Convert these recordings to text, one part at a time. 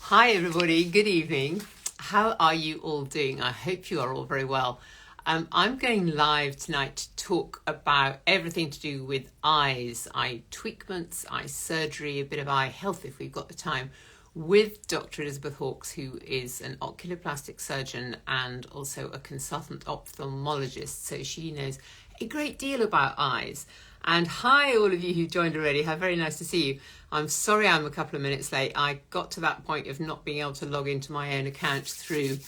Hi everybody, good evening. How are you all doing? I hope you are all very well. I'm going live tonight to talk about everything to do with eyes, eye tweakments, eye surgery, a bit of eye health if we've got the time, with Dr. Elizabeth Hawkes, who is an oculoplastic surgeon and also a consultant ophthalmologist. So she knows a great deal about eyes. And hi, all of you who joined already. How very nice to see you. I'm sorry I'm a couple of minutes late. I got to that point of not being able to log into my own account through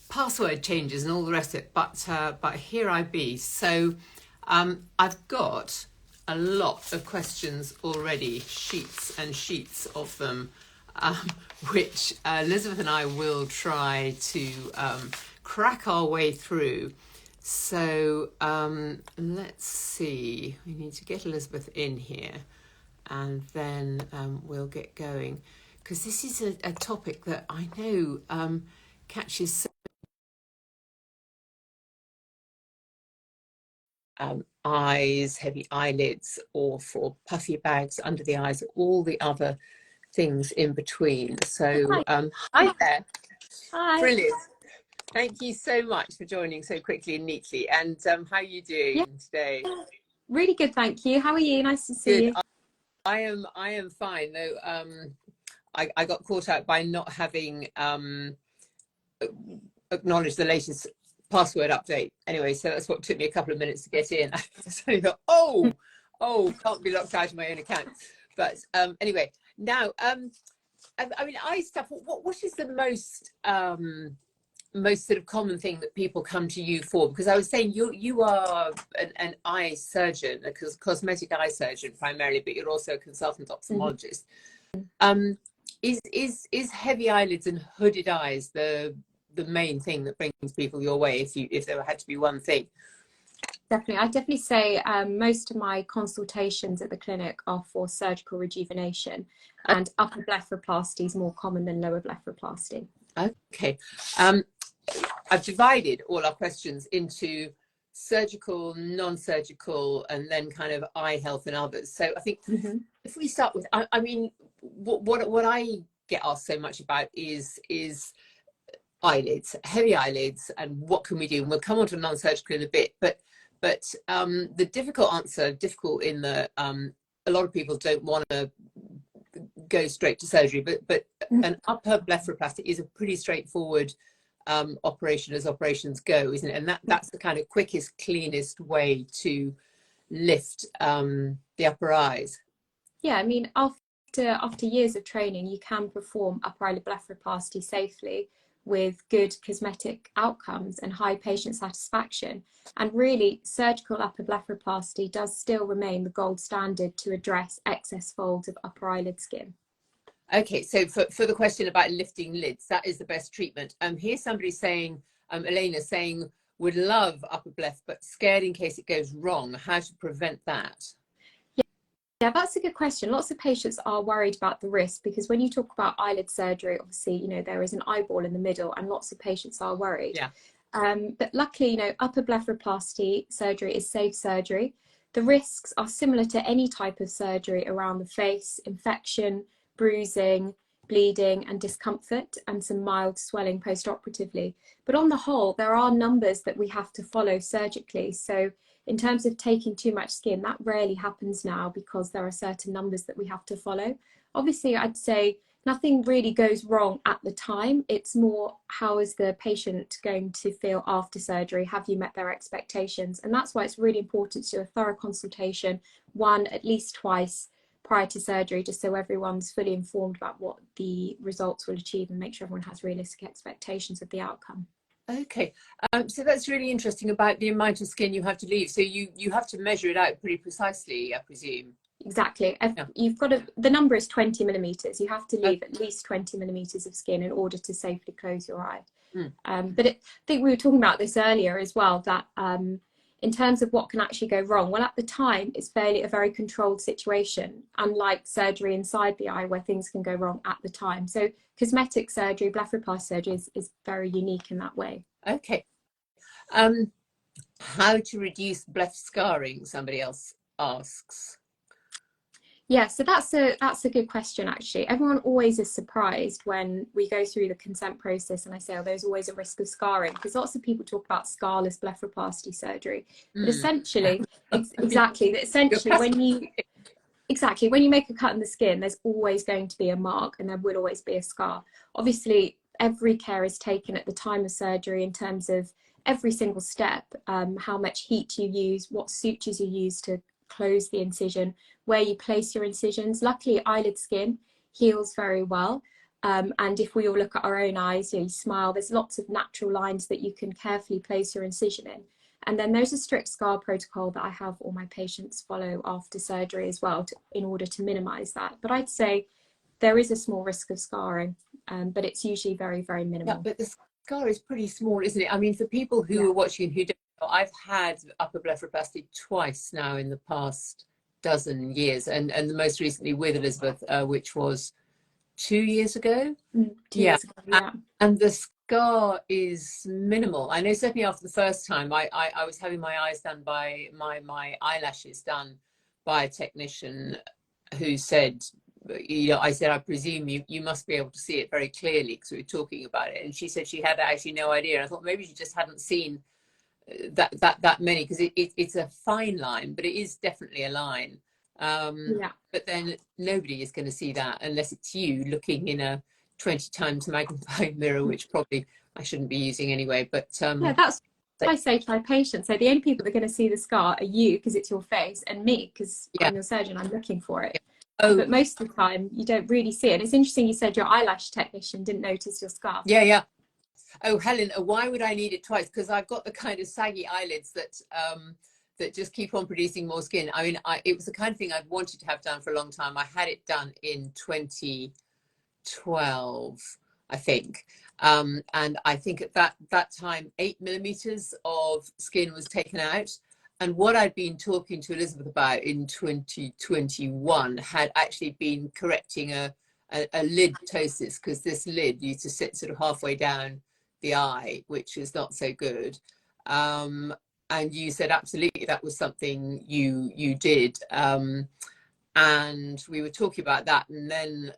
password changes and all the rest of it. But here I be. So I've got a lot of questions already, sheets and sheets of them, which Elizabeth and I will try to crack our way through. So let's see, we need to get Elizabeth in here and then we'll get going, because this is a topic that I know catches eyes, heavy eyelids, or for puffy bags under the eyes, all the other things in between. So hi there. Hi. Brilliant. Thank you so much for joining so quickly and neatly. And how are you doing today? Really good, thank you. How are you? Nice to see you. I am fine, though I got caught out by not having acknowledged the latest password update. Anyway, so that's what took me a couple of minutes to get in. I suddenly thought, oh, can't be locked out of my own account. But anyway, now, I mean, eye stuff, what is the most sort of common thing that people come to you for? Because I was saying you are an eye surgeon, a cosmetic eye surgeon primarily, but you're also a consultant ophthalmologist. Is heavy eyelids and hooded eyes the main thing that brings people your way, if there had to be one thing? Definitely. I'd definitely say most of my consultations at the clinic are for surgical rejuvenation, and upper blepharoplasty is more common than lower blepharoplasty. Okay. I've divided all our questions into surgical, non-surgical, and then kind of eye health and others. So I think if we start with, I mean, what I get asked so much about is eyelids, heavy eyelids, and what can we do? And we'll come on to non-surgical in a bit, but the difficult in the a lot of people don't want to go straight to surgery, but an upper blepharoplasty is a pretty straightforward operation as operations go, isn't it? And that's the kind of quickest, cleanest way to lift the upper eyes. Yeah, I mean, after years of training, you can perform upper eyelid blepharoplasty safely with good cosmetic outcomes and high patient satisfaction. And really, surgical upper blepharoplasty does still remain the gold standard to address excess folds of upper eyelid skin. Okay, so for the question about lifting lids, that is the best treatment. Here's somebody saying, Elena saying, would love upper bleph, but scared in case it goes wrong. How to prevent that? Yeah, that's a good question. Lots of patients are worried about the risk, because when you talk about eyelid surgery, obviously, you know, there is an eyeball in the middle, and lots of patients are worried. Yeah. But luckily, you know, upper blepharoplasty surgery is safe surgery. The risks are similar to any type of surgery around the face: infection, bruising, bleeding and discomfort, and some mild swelling post-operatively. But on the whole, there are numbers that we have to follow surgically. So in terms of taking too much skin, that rarely happens now, because there are certain numbers that we have to follow. Obviously, I'd say nothing really goes wrong at the time. It's more, how is the patient going to feel after surgery? Have you met their expectations? And that's why it's really important to do a thorough consultation, at least twice prior to surgery, just so everyone's fully informed about what the results will achieve, and make sure everyone has realistic expectations of the outcome. Okay, so that's really interesting about the amount of skin you have to leave. So you have to measure it out pretty precisely, I presume. Exactly. Yeah. You've got the number is 20 millimeters. You have to leave at least 20 millimeters of skin in order to safely close your eye. But I think we were talking about this earlier as well, that in terms of what can actually go wrong, well, at the time, it's a very controlled situation, unlike surgery inside the eye where things can go wrong at the time. So cosmetic surgery, blepharoplasty surgery is very unique in that way. Okay. How to reduce bleph scarring, somebody else asks. Yeah, so that's a good question actually. Everyone always is surprised when we go through the consent process and I say, oh, there's always a risk of scarring, because lots of people talk about scarless blepharoplasty surgery. But Mm. essentially, exactly, that essentially when you make a cut in the skin, there's always going to be a mark and there will always be a scar. Obviously, every care is taken at the time of surgery in terms of every single step, how much heat you use, what sutures you use to close the incision, where you place your incisions. Luckily, eyelid skin heals very well. And if we all look at our own eyes, you smile, there's lots of natural lines that you can carefully place your incision in. And then there's a strict scar protocol that I have all my patients follow after surgery as well in order to minimize that. But I'd say there is a small risk of scarring, but it's usually very, very minimal. Yeah, but the scar is pretty small, isn't it? I mean, for people who are watching who don't know, I've had upper blepharoplasty twice now in the past dozen years, and the most recently with Elizabeth, which was 2 years ago. 2 years ago, yeah. And the scar is minimal. I know certainly after the first time, I was having my eyes done by my eyelashes done by a technician who said, you know, I said, I presume you must be able to see it very clearly because we were talking about it. And she said she had actually no idea. And I thought maybe she just hadn't seen that many, because it's a fine line, but it is definitely a line. But then nobody is going to see that unless it's you looking in a 20 times magnifying mirror, which probably I shouldn't be using anyway. But yeah, that's what I say to my patients. So the only people that are going to see the scar are you, because it's your face, and me, because I'm your surgeon, I'm looking for it. Oh, but most of the time you don't really see it. And it's interesting you said your eyelash technician didn't notice your scar. Yeah. Oh, Helen, why would I need it twice? Because I've got the kind of saggy eyelids that just keep on producing more skin. I mean, it was the kind of thing I'd wanted to have done for a long time. I had it done in 2012, I think. And I think at that time, 8 millimeters of skin was taken out. And what I'd been talking to Elizabeth about in 2021 had actually been correcting a lid ptosis, because this lid used to sit sort of halfway down the eye, which is not so good. And you said absolutely that was something you did. And we were talking about that, and then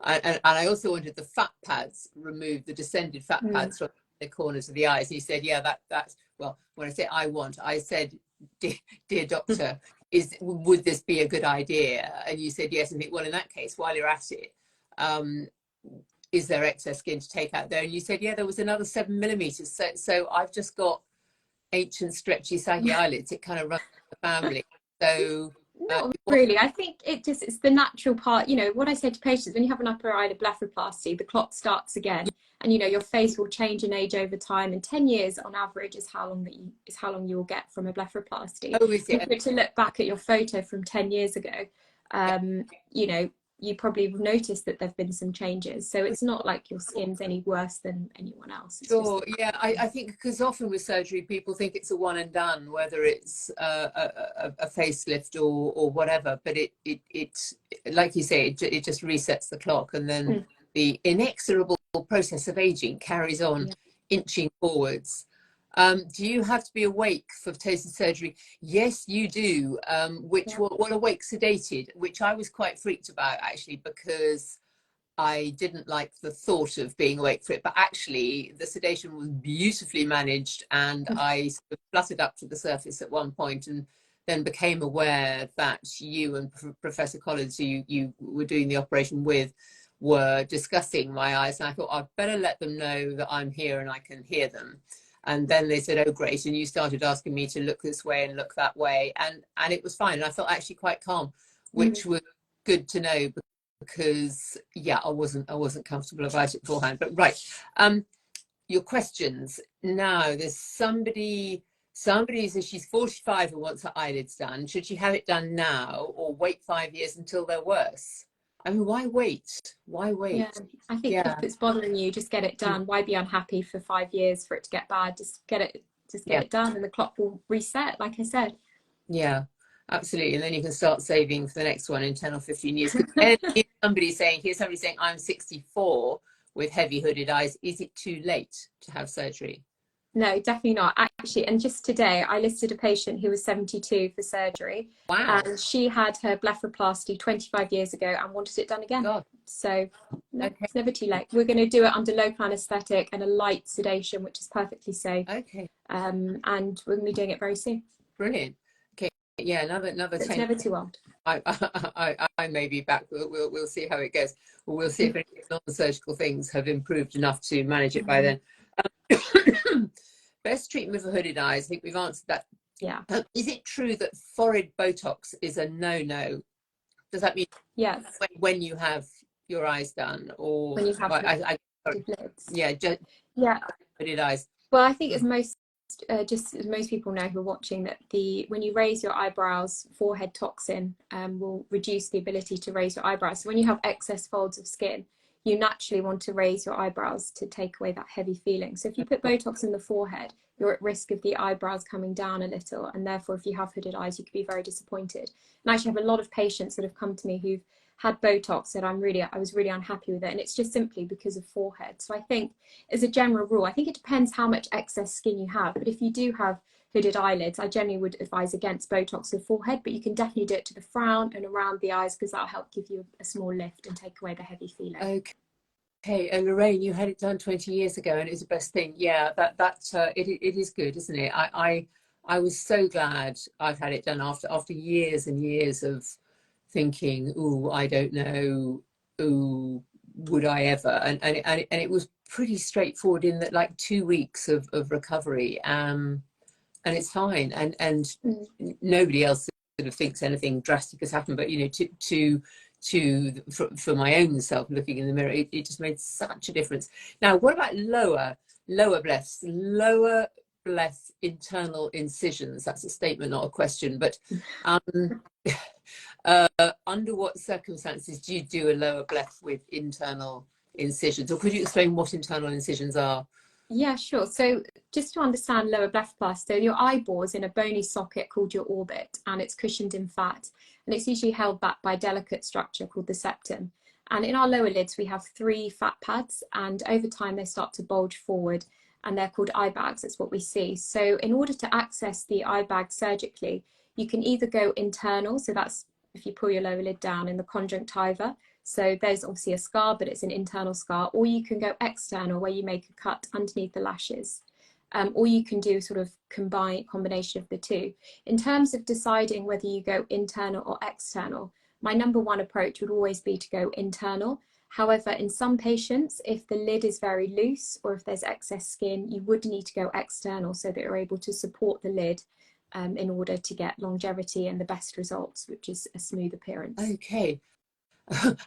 and I also wanted the fat pads removed, the descended fat pads from the corners of the eyes. And he said, yeah, that's well, when I say I said, dear doctor, would this be a good idea? And you said yes. And think, well, in that case, while you're at it, is there excess skin to take out there? And you said, yeah, there was another 7 millimeters. So I've just got ancient stretchy saggy eyelids. It kind of runs the family. So not really. I think it's the natural part. You know what I say to patients, when you have an upper eyelid blepharoplasty, the clock starts again, and you know your face will change in age over time. And 10 years on average is how long you will get from a blepharoplasty. Oh, is it? To look back at your photo from 10 years ago, you know, you probably have noticed that there've been some changes. So it's not like your skin's any worse than anyone else. Sure. Yeah, I think because often with surgery, people think it's a one and done, whether it's a facelift or whatever. But it like you say, it just resets the clock, and then the inexorable process of aging carries on, inching forwards. Do you have to be awake for ptosis surgery? Yes, you do. Awake sedated, which I was quite freaked about actually, because I didn't like the thought of being awake for it. But actually, the sedation was beautifully managed, and I sort of fluttered up to the surface at one point, and then became aware that you and Professor Collins, who you were doing the operation with, were discussing my eyes, and I thought I'd better let them know that I'm here and I can hear them. And then they said, oh, great. And you started asking me to look this way and look that way. And it was fine. And I felt actually quite calm, which was good to know, because, yeah, I wasn't comfortable about it beforehand. But right. Your questions. Now, there's somebody says she's 45 and wants her eyelids done. Should she have it done now or wait 5 years until they're worse? I mean, why wait? Why wait? Yeah, I think if it's bothering you, just get it done. Why be unhappy for 5 years for it to get bad? Just get it done, and the clock will reset, like I said. Yeah, absolutely. And then you can start saving for the next one in 10 or 15 years. Here's somebody saying, I'm 64 with heavy hooded eyes. Is it too late to have surgery? No, definitely not. Actually, and just today I listed a patient who was 72 for surgery. Wow. And she had her blepharoplasty 25 years ago and wanted it done again. God. So no, Okay. it's never too late. We're going to do it under local anaesthetic and a light sedation, which is perfectly safe. Okay. And we're going to be doing it very soon. Brilliant. Okay. Yeah, another It's 10. never too old. I may be back. We'll see how it goes. We'll see if any non-surgical things have improved enough to manage it by then. Best treatment for hooded eyes. I think we've answered that. Yeah. Is it true that forehead Botox is a no-no? Does that mean yes when you have your eyes done, or when you have lids? Yeah, just hooded eyes. Well, I think as most just as most people know who are watching, that when you raise your eyebrows, forehead toxin will reduce the ability to raise your eyebrows. So when you have excess folds of skin, you naturally want to raise your eyebrows to take away that heavy feeling. So if you put Botox in the forehead, you're at risk of the eyebrows coming down a little, and therefore if you have hooded eyes, you could be very disappointed. And I actually have a lot of patients that have come to me who've had Botox and I was really unhappy with it, and it's just simply because of forehead. So I think as a general rule, I think it depends how much excess skin you have, but if you do have hooded eyelids, I generally would advise against Botox to the forehead, but you can definitely do it to the frown and around the eyes, because that'll help give you a small lift and take away the heavy feeling. Okay, and Lorraine, you had it done 20 years ago, and it was the best thing. Yeah, it is good, isn't it? I was so glad I've had it done after years and years of thinking, ooh, I don't know, ooh, would I ever? And it was pretty straightforward in that, like 2 weeks of recovery, and it's fine, and nobody else sort of thinks anything drastic has happened, but you know, for my own self, looking in the mirror, it just made such a difference. Now, what about lower bleph internal incisions? That's a statement, not a question, but under what circumstances do you do a lower bleph with internal incisions, or could you explain what internal incisions are? Yeah, sure. So just to understand lower blepharoplasty, so your eyeball is in a bony socket called your orbit, and it's cushioned in fat, and it's usually held back by a delicate structure called the septum. And in our lower lids, we have 3 fat pads, and over time they start to bulge forward, and they're called eye bags. That's what we see. So in order to access the eye bag surgically, you can either go internal, so that's if you pull your lower lid down in the conjunctiva. So there's obviously a scar, but it's an internal scar, or you can go external where you make a cut underneath the lashes. Or you can do sort of combination of the two. In terms of deciding whether you go internal or external, my #1 approach would always be to go internal. However, in some patients, if the lid is very loose or if there's excess skin, you would need to go external so that you're able to support the lid in order to get longevity and the best results, which is a smooth appearance. Okay.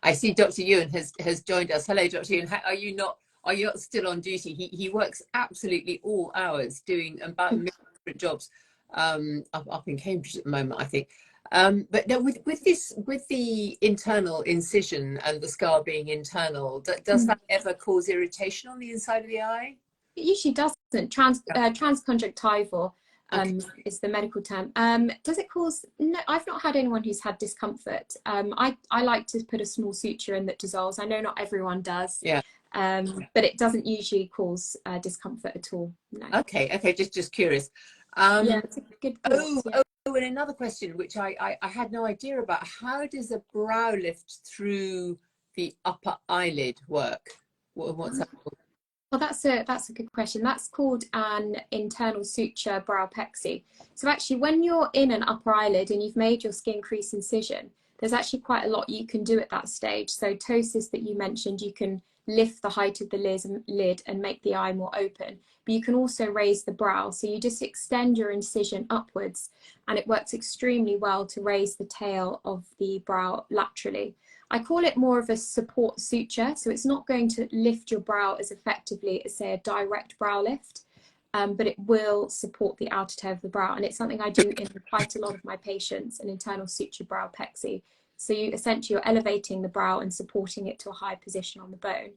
I see Dr. Ewan has joined us. Hello, Dr. Ewan. Are you not still on duty? He works absolutely all hours doing about different jobs up in Cambridge at the moment, I think. But no, with the internal incision and the scar being internal, does that ever cause irritation on the inside of the eye? It usually doesn't. Transconjunctival is the medical term. Does it cause? No, I've not had anyone who's had discomfort. I like to put a small suture in that dissolves. I know not everyone does. Yeah. But it doesn't usually cause discomfort at all. No. Okay. Just curious. Yeah, it's a good thought. Oh, and another question which I had no idea about. How does a brow lift through the upper eyelid work? What's that called? Well, that's a good question. That's called an internal suture blepharoplasty. So actually, when you're in an upper eyelid and you've made your skin crease incision, there's actually quite a lot you can do at that stage. So ptosis that you mentioned, you can lift the height of the lid and make the eye more open, but you can also raise the brow. So you just extend your incision upwards, and it works extremely well to raise the tail of the brow laterally. I call it more of a support suture, so it's not going to lift your brow as effectively as, say, a direct brow lift, but it will support the outer tail of the brow, and it's something I do in quite a lot of my patients, an internal suture blepharoplasty. So you essentially you're elevating the brow and supporting it to a high position on the bone.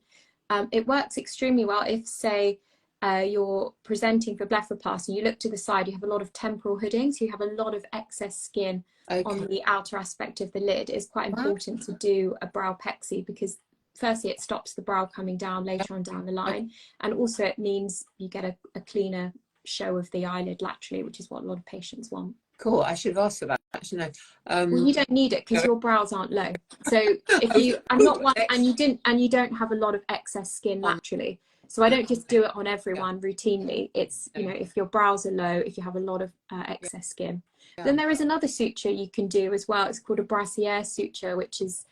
It works extremely well if, say, you're presenting for blepharoplasty, you look to the side, you have a lot of temporal hooding, so you have a lot of excess skin on the outer aspect of the lid. It's quite important to do a blepharoplasty because firstly, it stops the brow coming down later on down the line, and also it means you get a cleaner show of the eyelid laterally, which is what a lot of patients want. Cool. I should have asked for that. Actually, no. Well, you don't need it because your brows aren't low. So if you, I'm not one, and you don't have a lot of excess skin laterally. So I don't just do it on everyone routinely. It's, you know, if your brows are low, if you have a lot of excess skin. Then there is another suture you can do as well. It's called a brassiere suture, which is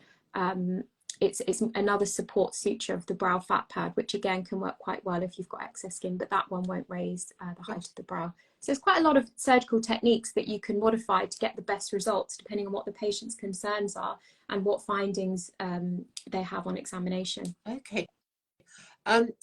it's another support suture of the brow fat pad, which again can work quite well if you've got excess skin, but that one won't raise the height of the brow. So there's quite a lot of surgical techniques that you can modify to get the best results, depending on what the patient's concerns are and what findings they have on examination. Okay.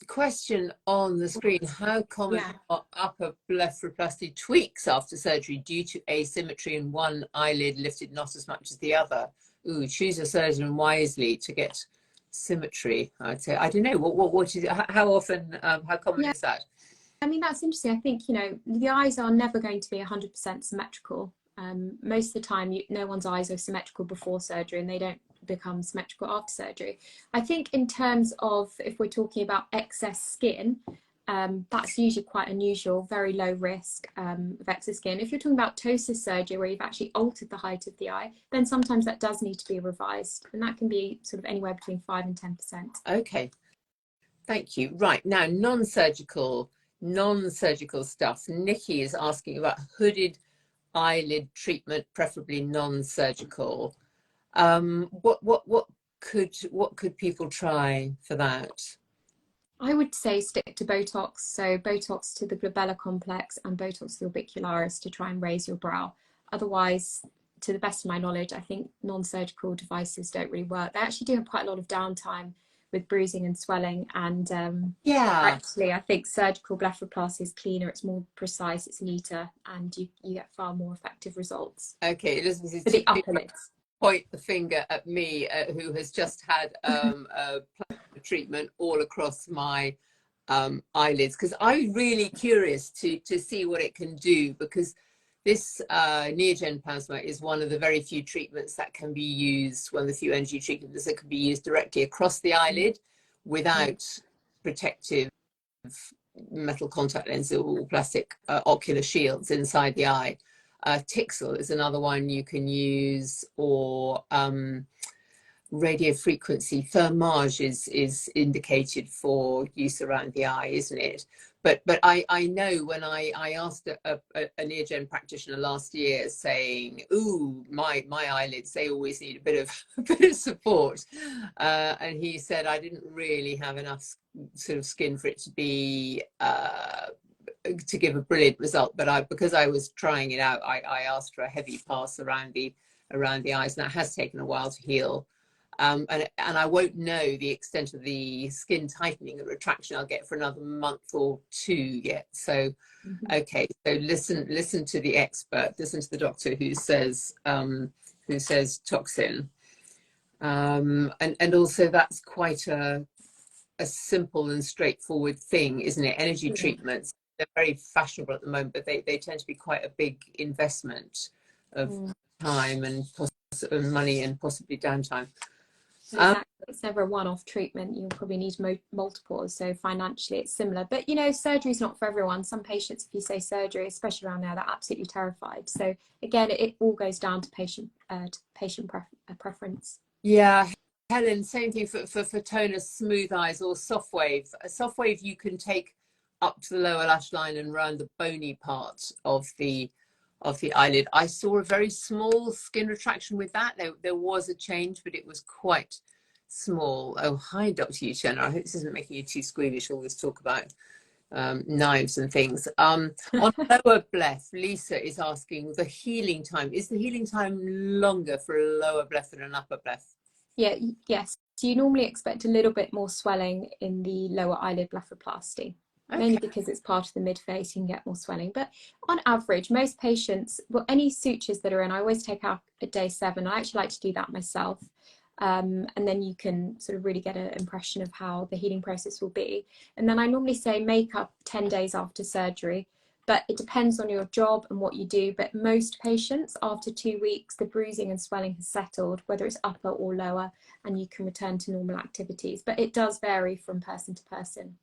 Question on the screen: how common are upper blepharoplasty tweaks after surgery due to asymmetry in one eyelid lifted not as much as the other? Ooh, choose a surgeon wisely to get symmetry. I'd say. I don't know. What is it? How often? How common is that? I mean, that's interesting. I think, you know, the eyes are never going to be 100% symmetrical. Most of the time, no one's eyes are symmetrical before surgery, and they don't become symmetrical after surgery. I think in terms of, if we're talking about excess skin, that's usually quite unusual, very low risk of excess skin. If you're talking about ptosis surgery, where you've actually altered the height of the eye, then sometimes that does need to be revised, and that can be sort of anywhere between 5 and 10%. Okay, thank you. Right, now non-surgical stuff. Nikki is asking about hooded eyelid treatment, preferably non-surgical. What could people try for that? I would say stick to Botox. So Botox to the glabella complex and Botox to the orbicularis to try and raise your brow. Otherwise, to the best of my knowledge, I think non-surgical devices don't really work. They actually do have quite a lot of downtime with bruising and swelling. And actually, I think surgical blepharoplasty is cleaner, it's more precise, it's neater, and you get far more effective results. Okay, Elizabeth is for the upper lids. Point the finger at me, who has just had a plasma treatment all across my eyelids, because I'm really curious to see what it can do, because this Neogen plasma is one of the very few treatments that can be used, one of the few energy treatments that can be used directly across the eyelid without protective metal contact lenses or plastic ocular shields inside the eye. Tixel is another one you can use, or radio frequency thermage is indicated for use around the eye, isn't it? But I know when I asked a Neogen practitioner last year, saying, "Ooh, my eyelids, they always need a bit of support," and he said I didn't really have enough sort of skin for it to be to give a brilliant result. But because I was trying it out, I asked for a heavy pass around the eyes, and that has taken a while to heal. And I won't know the extent of the skin tightening and retraction I'll get for another month or two yet. So, okay, so listen to the expert, listen to the doctor who says toxin, and also that's quite a simple and straightforward thing, isn't it? Energy treatments, they're very fashionable at the moment, but they tend to be quite a big investment of time and money and possibly downtime. Exactly. It's never a one-off treatment. You'll probably need multiples. So financially, it's similar. But you know, surgery is not for everyone. Some patients, if you say surgery, especially around now, they're absolutely terrified. So again, it all goes down to patient preference. Yeah, Helen, same thing for tonus, smooth eyes, or soft wave. A soft wave you can take up to the lower lash line and around the bony part of the eyelid. I saw a very small skin retraction with that. There was a change, but it was quite small. Oh, hi, Dr. Uchenna. I hope this isn't making you too squeamish, all this talk about knives and things. On lower bleph, Lisa is asking the healing time. Is the healing time longer for a lower bleph than an upper bleph? Yes. So you normally expect a little bit more swelling in the lower eyelid blepharoplasty. Mainly because it's part of the mid-face, you can get more swelling. But on average, most patients, well, any sutures that are in, I always take out at day 7. I actually like to do that myself. And then you can sort of really get an impression of how the healing process will be. And then I normally say make up 10 days after surgery. but it depends on your job and what you do. But most patients, after 2 weeks, the bruising and swelling has settled, whether it's upper or lower, and you can return to normal activities. But it does vary from person to person.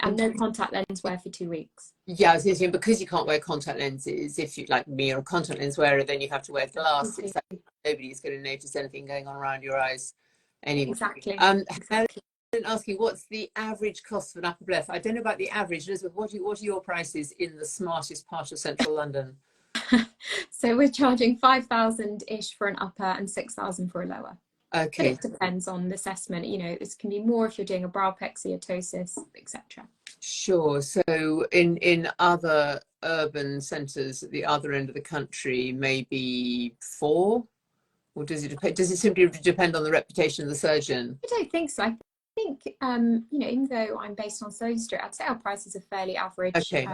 And no contact lens wear for 2 weeks. Yeah, I was thinking, because you can't wear contact lenses, if you, like me, or a contact lens wearer, then you have to wear glasses. Exactly. Nobody's going to notice anything going on around your eyes anyway. Exactly. Exactly. I'm asking, what's the average cost of an upper bleph? I don't know about the average, Elizabeth. What are your prices in the smartest part of central London? So we're charging 5,000-ish for an upper and 6,000 for a lower. Okay. But it depends on the assessment. You know, it can be more if you're doing a brow pexiotosis, etc. Sure. So in other urban centres at the other end of the country, maybe 4, or does it depend? Does it simply depend on the reputation of the surgeon? I don't think so. I think you know, even though I'm based on Sloane Street, I'd say our prices are fairly average. Okay.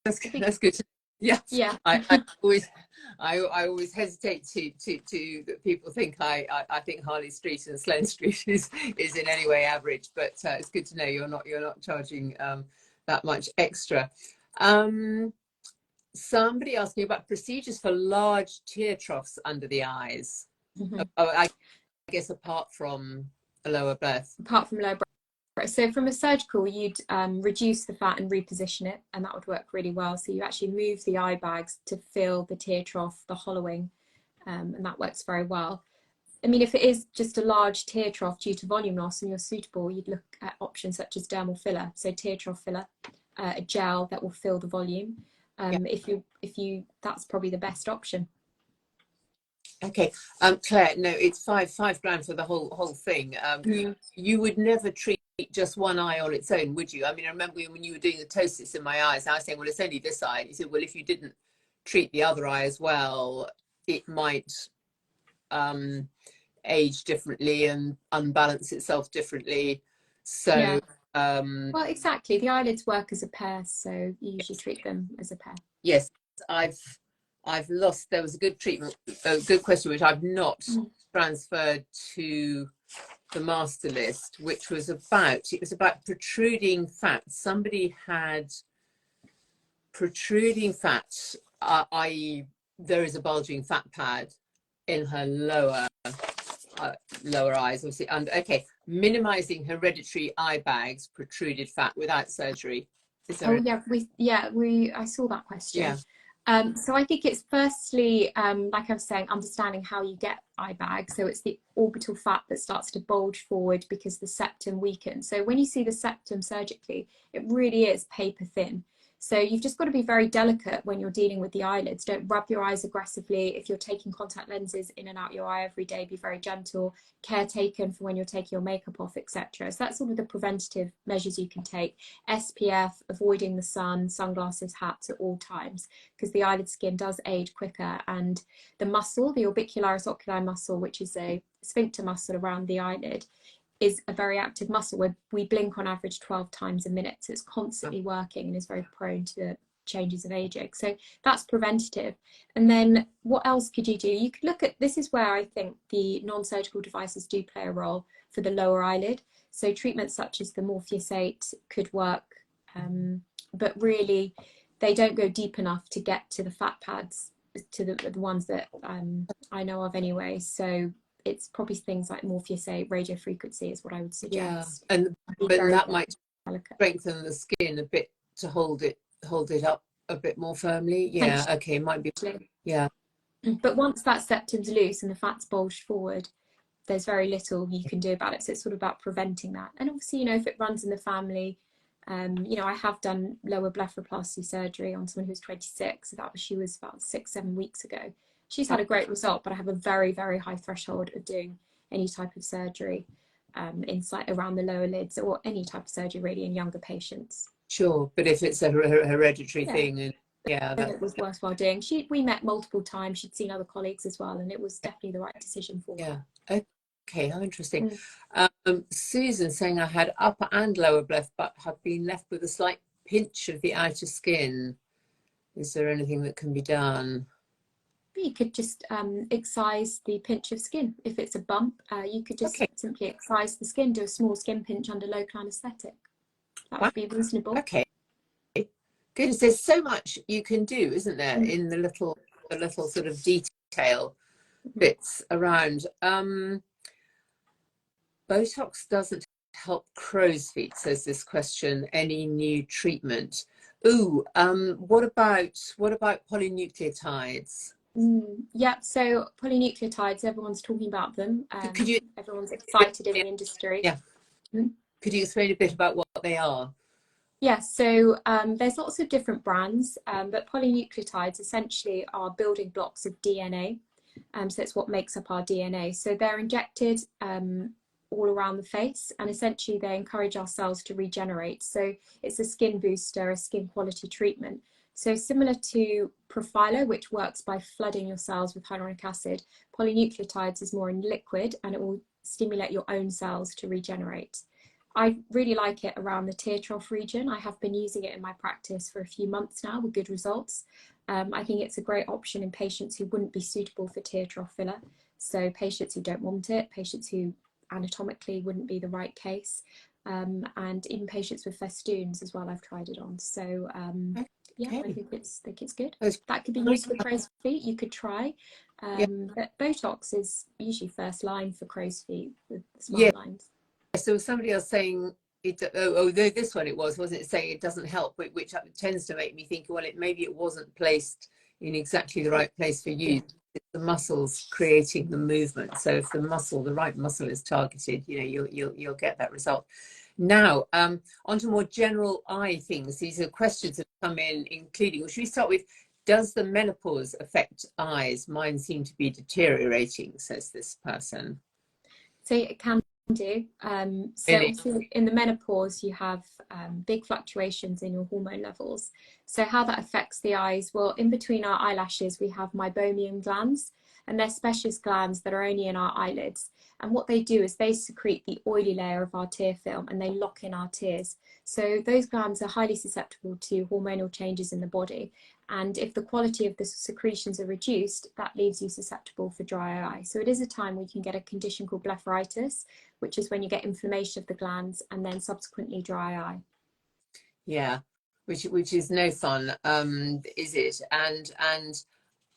That's good. Yeah. Yeah. I always hesitate to that people think I think Harley Street and Sloane Street is in any way average, but it's good to know you're not charging that much extra. Somebody asked me about procedures for large tear troughs under the eyes. Mm-hmm. I guess apart from a lower bleph. Apart from lower bleph. So from a surgical, you'd reduce the fat and reposition it, and that would work really well. So you actually move the eye bags to fill the tear trough, the hollowing, and that works very well. I mean, if it is just a large tear trough due to volume loss and you're suitable, you'd look at options such as dermal filler, so tear trough filler, a gel that will fill the volume. If you, that's probably the best option. Okay, Claire, no, it's five grand for the whole thing. You would never treat just one eye on its own, would you? I mean, I remember when you were doing the ptosis in my eyes, I was saying, well, it's only this eye. You said, well, if you didn't treat the other eye as well, it might age differently and unbalance itself differently. So, yeah. Well, exactly. The eyelids work as a pair, so you usually treat them as a pair. Yes, I've lost. There was a good question which I've not transferred to the master list, which was about protruding fat. Somebody had protruding fat, i.e. there is a bulging fat pad in her lower eyes, obviously. And okay, minimizing hereditary eye bags, protruded fat without surgery. I saw that question. Yeah. So I think it's firstly, like I was saying, understanding how you get eye bags. So it's the orbital fat that starts to bulge forward because the septum weakens. So when you see the septum surgically, it really is paper thin. So you've just got to be very delicate when you're dealing with the eyelids. Don't rub your eyes aggressively. If you're taking contact lenses in and out your eye every day, be very gentle. Care taken for when you're taking your makeup off, etc. So that's sort of the preventative measures you can take. SPF, avoiding the sun, sunglasses, hats at all times, because the eyelid skin does age quicker. And the muscle, the orbicularis oculi muscle, which is a sphincter muscle around the eyelid, is a very active muscle where we blink on average 12 times a minute. So it's constantly working and is very prone to changes of aging. So that's preventative. And then what else could you do? You could look at, this is where I think the non-surgical devices do play a role for the lower eyelid. So treatments such as the Morpheus 8 could work, but really they don't go deep enough to get to the fat pads, to the ones that I know of anyway. So it's probably things like Morpheus 8, radio frequency is what I would suggest. Yeah, but that might strengthen the skin a bit to hold it up a bit more firmly. Yeah, okay, might be. Yeah. But once that septum's loose and the fat's bulged forward, there's very little you can do about it. So it's sort of about preventing that. And obviously, you know, if it runs in the family, you know, I have done lower blepharoplasty surgery on someone who's 26. So she was about 6-7 weeks ago. She's had a great result, but I have a very, very high threshold of doing any type of surgery inside around the lower lids, or any type of surgery really in younger patients. Sure, but if it's a hereditary thing, and it was worthwhile doing. We met multiple times. She'd seen other colleagues as well, and it was definitely the right decision for her. Okay, how interesting. Susan saying, I had upper and lower bleph, but have been left with a slight pinch of the outer skin. Is there anything that can be done? You could just excise the pinch of skin. If it's a bump, you could just simply excise the skin, do a small skin pinch under local anaesthetic. That would be reasonable. Okay. Goodness, there's so much you can do, isn't there, in the little sort of detail bits around. Botox doesn't help crow's feet, says this question. Any new treatment? Ooh, what about polynucleotides? Yeah, so polynucleotides, everyone's talking about them. Could you, Everyone's excited in the industry. yeah, could you explain a bit about what they are? Yes, so there's lots of different brands, but polynucleotides essentially are building blocks of DNA. So it's what makes up our DNA. So they're injected all around the face, and essentially they encourage our cells to regenerate. So it's a skin booster, a skin quality treatment. So similar to Profilo, which works by flooding your cells with hyaluronic acid, polynucleotides is more in liquid, and it will stimulate your own cells to regenerate. I really like it around the tear trough region. I have been using it in my practice for a few months now with good results. I think it's a great option in patients who wouldn't be suitable for tear trough filler. So patients who don't want it, patients who anatomically wouldn't be the right case, and even patients with festoons as well. I've tried it on. So yeah, I think it's good. That could be used for crow's feet. You could try. But Botox is usually first line for crow's feet with smart lines. So somebody else saying it, this one wasn't it, saying it doesn't help, which tends to make me think, well, maybe it wasn't placed in exactly the right place for you. It's the muscles creating the movement. So if the right muscle is targeted, you'll get that result. Now, onto more general eye things. These are questions that come in, including, well, should we start with, does the menopause affect eyes? Mine seem to be deteriorating, says this person. So it can do. So in the menopause, you have big fluctuations in your hormone levels. So how that affects the eyes? Well, in between our eyelashes, we have meibomian glands, and they're specialist glands that are only in our eyelids. And what they do is they secrete the oily layer of our tear film, and they lock in our tears. So those glands are highly susceptible to hormonal changes in the body. And if the quality of the secretions are reduced, that leaves you susceptible for dry eye. So it is a time where you can get a condition called blepharitis, which is when you get inflammation of the glands and then subsequently dry eye. Yeah, which is no fun, is it? And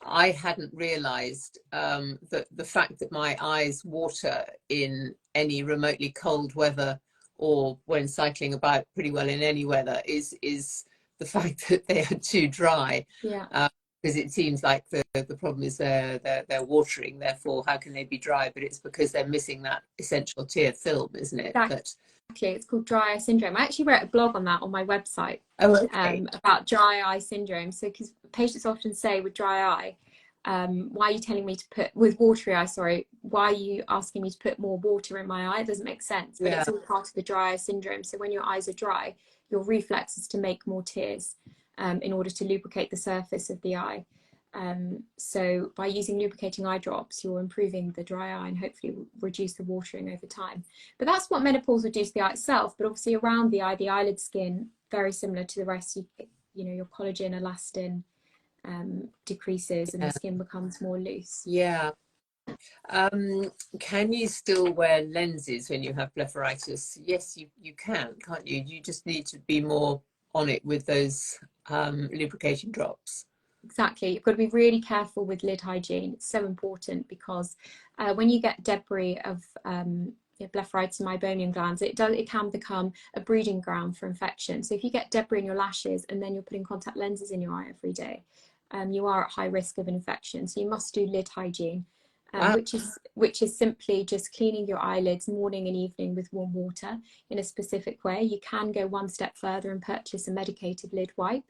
I hadn't realised that the fact that my eyes water in any remotely cold weather, or when cycling about pretty well in any weather, is the fact that they are too dry. Yeah. Because it seems like the problem is they're watering, therefore how can they be dry? But it's because they're missing that essential tear film, isn't it? Exactly. It's called dry eye syndrome. I actually wrote a blog on that on my website. Okay. About dry eye syndrome. So because patients often say with dry eye, why are you telling me to put, with watery eye, sorry, why are you asking me to put more water in my eye? It doesn't make sense. But it's all part of the dry eye syndrome. So when your eyes are dry, your reflex is to make more tears in order to lubricate the surface of the eye. So by using lubricating eye drops, you're improving the dry eye and hopefully reduce the watering over time. But that's what menopause would do to the eye itself. But obviously around the eye, the eyelid skin, very similar to the rest. You know, your collagen, elastin decreases and the skin becomes more loose. Yeah. Can you still wear lenses when you have blepharitis? Yes, you can, can't you? You just need to be more on it with those lubrication drops. Exactly. You've got to be really careful with lid hygiene. It's so important because when you get debris of blepharitis and meibomian glands, it can become a breeding ground for infection. So if you get debris in your lashes and then you're putting contact lenses in your eye every day, you are at high risk of infection. So you must do lid hygiene, which is simply just cleaning your eyelids morning and evening with warm water in a specific way. You can go one step further and purchase a medicated lid wipe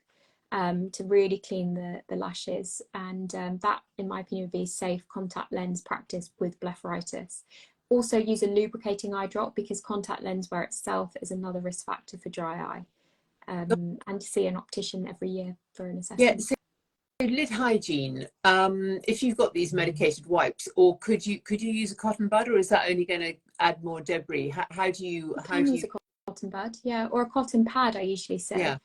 to really clean the lashes, and that, in my opinion, would be safe contact lens practice with blepharitis. Also use a lubricating eye drop because contact lens wear itself is another risk factor for dry eye, and see an optician every year for an assessment. Yeah, so lid hygiene, if you've got these medicated wipes, or could you use a cotton bud, or is that only going to add more debris? How do you use a cotton bud, yeah, or a cotton pad, I usually say. Yeah.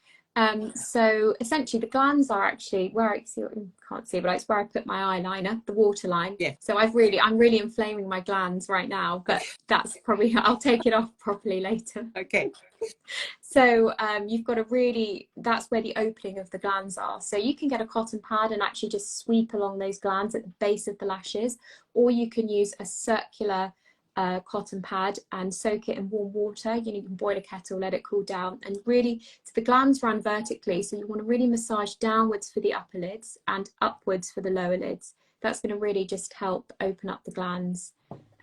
So essentially the glands are actually where I see, can't see, but it's where I put my eyeliner, the waterline. Yeah. So I'm really inflaming my glands right now, but that's probably, I'll take it off properly later. Okay. So you've got to really, that's where the opening of the glands are. So you can get a cotton pad and actually just sweep along those glands at the base of the lashes, or you can use a circular cotton pad and soak it in warm water. You can boil a kettle, let it cool down, and really, so the glands run vertically, so you want to really massage downwards for the upper lids and upwards for the lower lids. That's going to really just help open up the glands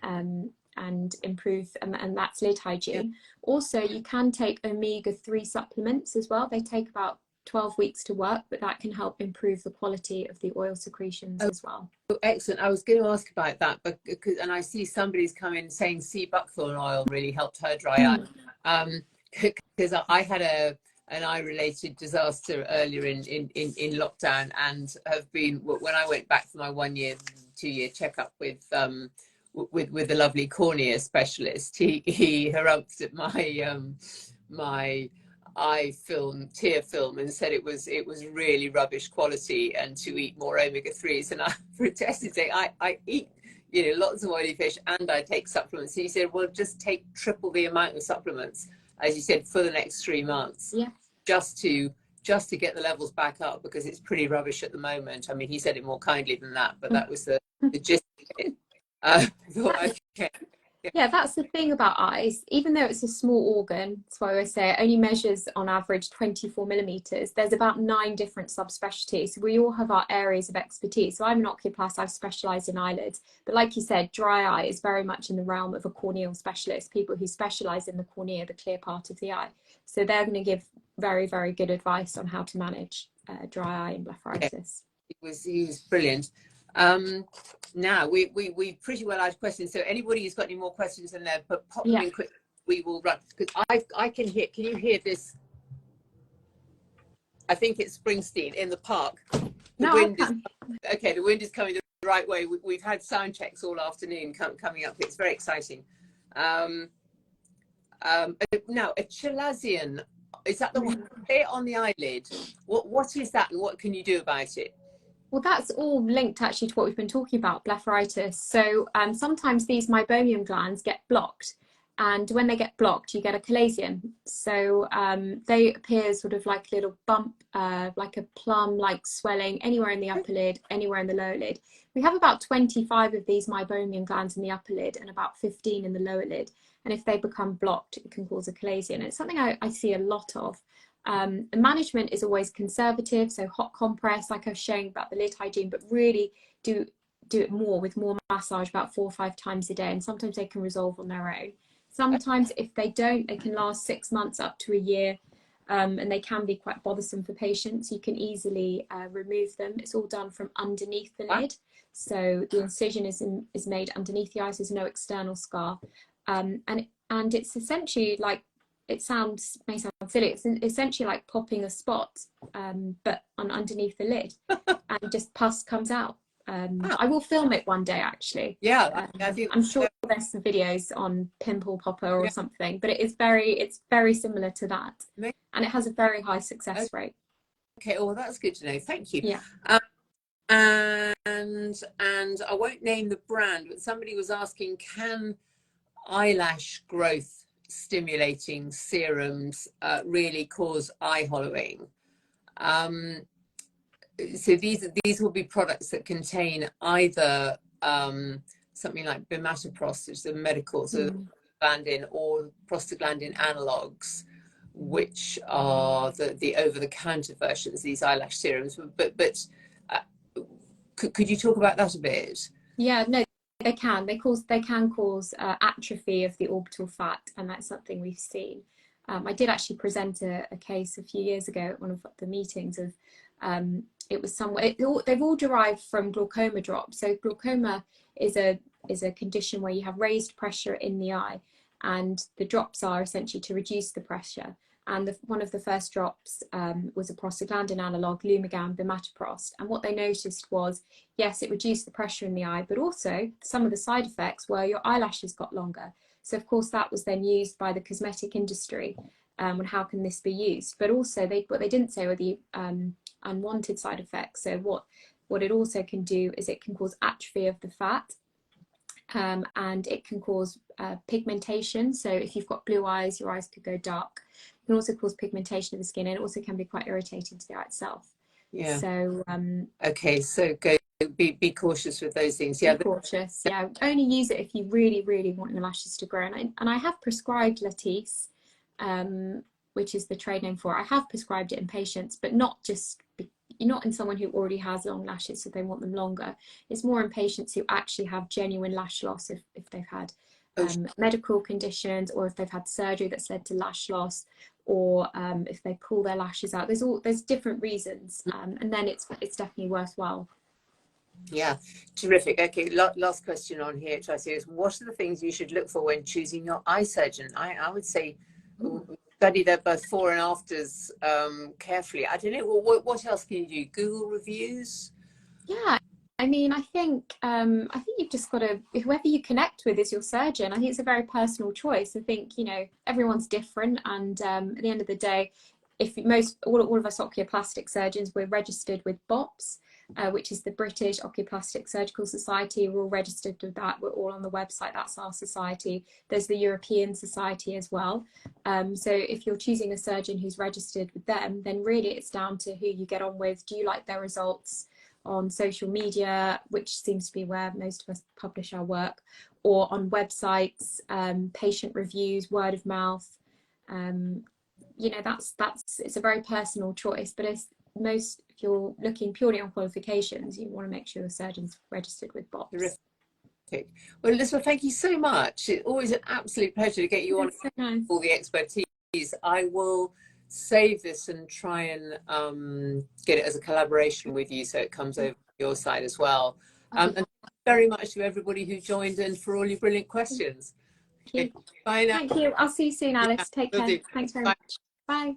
and improve, and that's lid hygiene. Yeah. Also, you can take omega-3 supplements as well. They take about 12 weeks to work, but that can help improve the quality of the oil secretions as well. Oh, excellent. I was going to ask about that, but and I see somebody's come in saying sea buckthorn oil really helped her dry eye. Because I had an eye-related disaster earlier in lockdown, and have been, when I went back for my 2-year checkup with the lovely cornea specialist, he harumphed at my eye film, tear film, and said it was really rubbish quality, and to eat more omega-3s. And I protested, saying I eat lots of oily fish and I take supplements. And he said, well, just take triple the amount of supplements, as you said, for the next 3 months. Yeah. Just to get the levels back up, because it's pretty rubbish at the moment. I mean, he said it more kindly than that, but that was the gist of it. I thought, okay. Yeah, that's the thing about eyes. Even though it's a small organ, that's why I always say it only measures on average 24 millimeters. There's about 9 different subspecialties. So we all have our areas of expertise. So I'm an oculoplast, I've specialised in eyelids. But like you said, dry eye is very much in the realm of a corneal specialist, people who specialise in the cornea, the clear part of the eye. So they're going to give very, very good advice on how to manage dry eye and blepharitis. He was brilliant. Now we pretty well had questions, so anybody who's got any more questions in there, but pop them in quick, we will run, because I can hear, can you hear this? I think it's Springsteen in the park. The wind is coming the right way. We've had sound checks all afternoon coming up. It's very exciting. Now a chalazion, is that the one on the eyelid? What is that, and what can you do about it? Well, that's all linked actually to what we've been talking about, blepharitis. So sometimes these meibomian glands get blocked, and when they get blocked, you get a chalazion. So they appear sort of like a little bump, like a plum-like swelling anywhere in the upper lid, anywhere in the lower lid. We have about 25 of these meibomian glands in the upper lid and about 15 in the lower lid. And if they become blocked, it can cause a chalazion. It's something I see a lot of. The management is always conservative, so hot compress, like I was showing about the lid hygiene, but really do it more with more massage, about 4 or 5 times a day, and sometimes they can resolve on their own. Sometimes if they don't, they can last 6 months up to a year, and they can be quite bothersome for patients. You can easily remove them. It's all done from underneath the lid, so the incision is made underneath the eye, so there's no external scar, and it's essentially like, it may sound silly, it's essentially like popping a spot, but underneath the lid, and just pus comes out. I will film it one day, actually. Yeah, I'm sure there's some videos on pimple popper or something, but it's very similar to that, and it has a very high success rate. Okay, well, that's good to know. Thank you. Yeah. And I won't name the brand, but somebody was asking, can eyelash growth stimulating serums really cause eye hollowing? So these will be products that contain either something like blepharoplasty, which is a medical, so prostaglandin, or prostaglandin analogues, which are the over-the-counter versions of these eyelash serums. But could you talk about that a bit? Yeah, no. They can cause atrophy of the orbital fat, and that's something we've seen. I did actually present a case a few years ago at one of the meetings of it was they've all derived from glaucoma drops. So glaucoma is a condition where you have raised pressure in the eye, and the drops are essentially to reduce the pressure. And one of the first drops was a prostaglandin analog, Lumigan bimatoprost. And what they noticed was, yes, it reduced the pressure in the eye, but also some of the side effects were your eyelashes got longer. So of course that was then used by the cosmetic industry and how can this be used. But also what they didn't say were the unwanted side effects. So what it also can do is it can cause atrophy of the fat, and it can cause pigmentation. So if you've got blue eyes, your eyes could go dark. It can also cause pigmentation of the skin, and it also can be quite irritating to the eye itself. Yeah. So okay, so be cautious with those things. Yeah, be cautious. Yeah, only use it if you really, really want your lashes to grow. And I have prescribed Latisse, which is the trade name for it. I have prescribed it in patients, but not in someone who already has long lashes, so they want them longer. It's more in patients who actually have genuine lash loss, if they've had medical conditions, or if they've had surgery that's led to lash loss, or if they pull their lashes out. There's different reasons, and then it's definitely worthwhile. Yeah, terrific. Okay, last question on here, Tracy, is what are the things you should look for when choosing your eye surgeon? I would say study their before and afters carefully. I don't know, what else can you do? Google reviews? Yeah, I mean, I think you've just got to, whoever you connect with is your surgeon. I think it's a very personal choice. I think, you know, everyone's different, and at the end of the day, if all of us oculoplastic surgeons, we're registered with BOPS, which is the British Oculoplastic Surgical Society. We're all registered with that. We're all on the website. That's our society. There's the European Society as well. So if you're choosing a surgeon who's registered with them, then really it's down to who you get on with. Do you like their results on social media, which seems to be where most of us publish our work, or on websites, patient reviews, word of mouth? You know, it's a very personal choice, but if you're looking purely on qualifications, you want to make sure your surgeon's registered with BOPS. Terrific. Well, Elizabeth, thank you so much. It's always an absolute pleasure to get you on so nice. all the expertise. I will save this and try and get it as a collaboration with you, so it comes over your side as well. And thank you very much to everybody who joined and for all your brilliant questions. Thank you. Bye now. Thank you. I'll see you soon, Alice. Take care. Thanks very much. Bye.